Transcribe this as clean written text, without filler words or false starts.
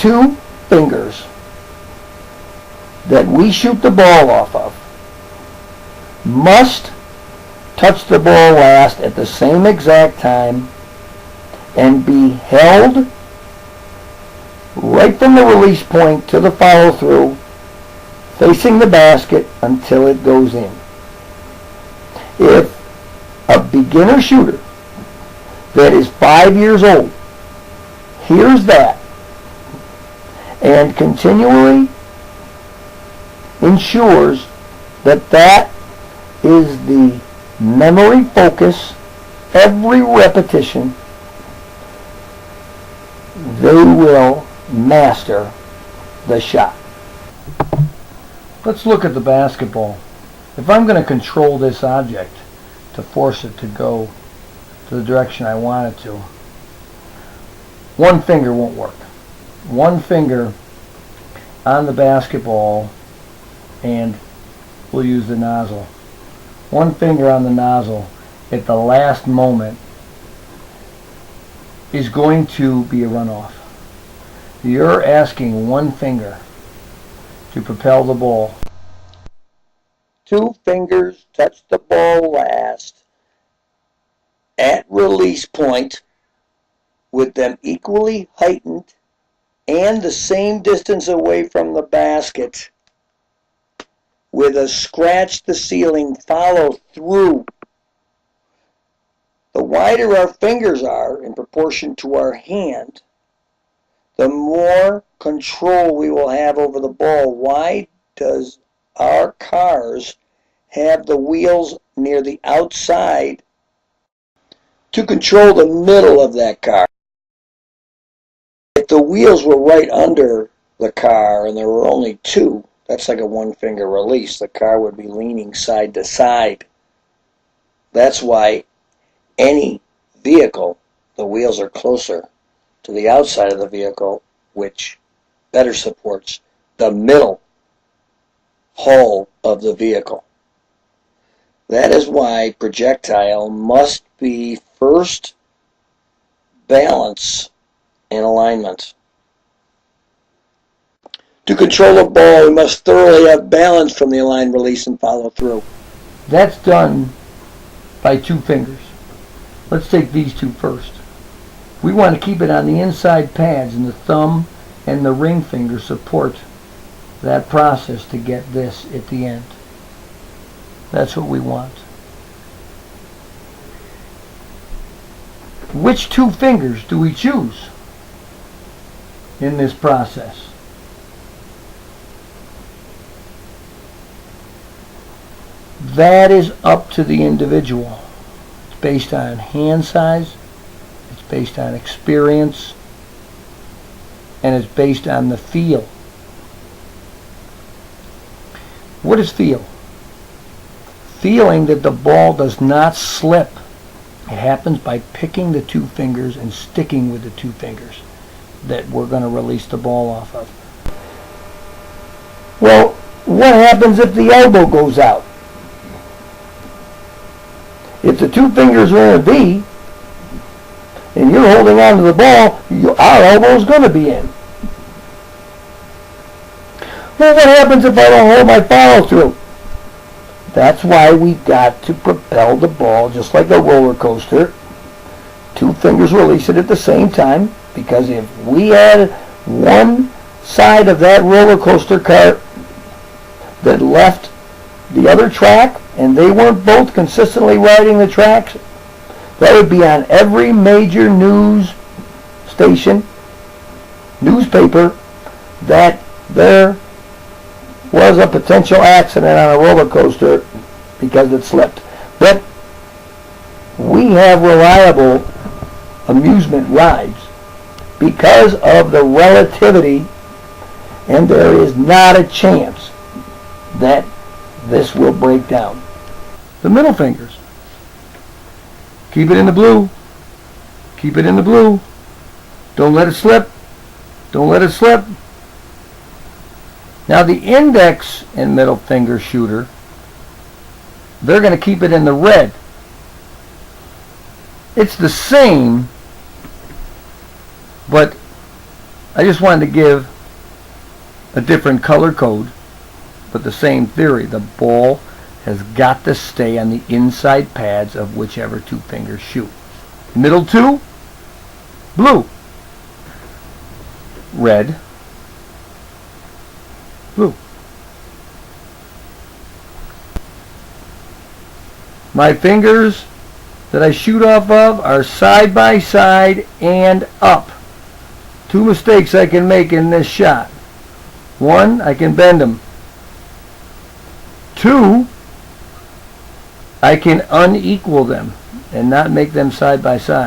two fingers that we shoot the ball off of must touch the ball last at the same exact time and be held right from the release point to the follow through, facing the basket until it goes in. If a beginner shooter that is 5 years old hears that and continually ensures that that is the memory focus every repetition, they will master the shot. Let's look at the basketball. If I'm going to control this object to force it to go to the direction I want it to, one finger won't work. One finger on the basketball, and we'll use the nozzle. One finger on the nozzle at the last moment is going to be a runoff. You're asking one finger to propel the ball. Two fingers touch the ball last at release point with them equally heightened and the same distance away from the basket with a scratch the ceiling follow through. The wider our fingers are in proportion to our hand, the more control we will have over the ball. Why does our cars have the wheels near the outside to control the middle of that car? If the wheels were right under the car and there were only two, that's like a one finger release. The car would be leaning side to side. That's why any vehicle, the wheels are closer to the outside of the vehicle, which better supports the middle hull of the vehicle. That is why projectile must be first balance and alignment. To control a ball, we must thoroughly have balance from the aligned release and follow through. That's done by two fingers. Let's take these two first. We want to keep it on the inside pads, and the thumb and the ring finger support that process to get this at the end. That's what we want. Which two fingers do we choose in this process? That is up to the individual. It's based on hand size, it's based on experience, and it's based on the feel. What is feel? Feeling that the ball does not slip. It happens by picking the two fingers and sticking with the two fingers that we're going to release the ball off of. Well, what happens if the elbow goes out? If the two fingers are in a V and you're holding on to the ball, our elbow is going to be in. Well, what happens if I don't hold my follow through? That's why we've got to propel the ball just like a roller coaster. Two fingers release it at the same time, because if we had one side of that roller coaster cart that left the other track and they weren't both consistently riding the tracks, that would be on every major news station, newspaper, that there was a potential accident on a roller coaster because it slipped. But we have reliable amusement rides because of the relativity, and there is not a chance that this will break down. The middle fingers. Keep it in the blue. Keep it in the blue. Don't let it slip. Don't let it slip. Now the index and middle finger shooter, they're going to keep it in the red. It's the same, but I just wanted to give a different color code, but the same theory. The ball has got to stay on the inside pads of whichever two fingers shoot. Middle two, blue. Red, blue. My fingers that I shoot off of are side by side and up. Two mistakes I can make in this shot. One, I can bend them. Two, I can unequal them and not make them side by side.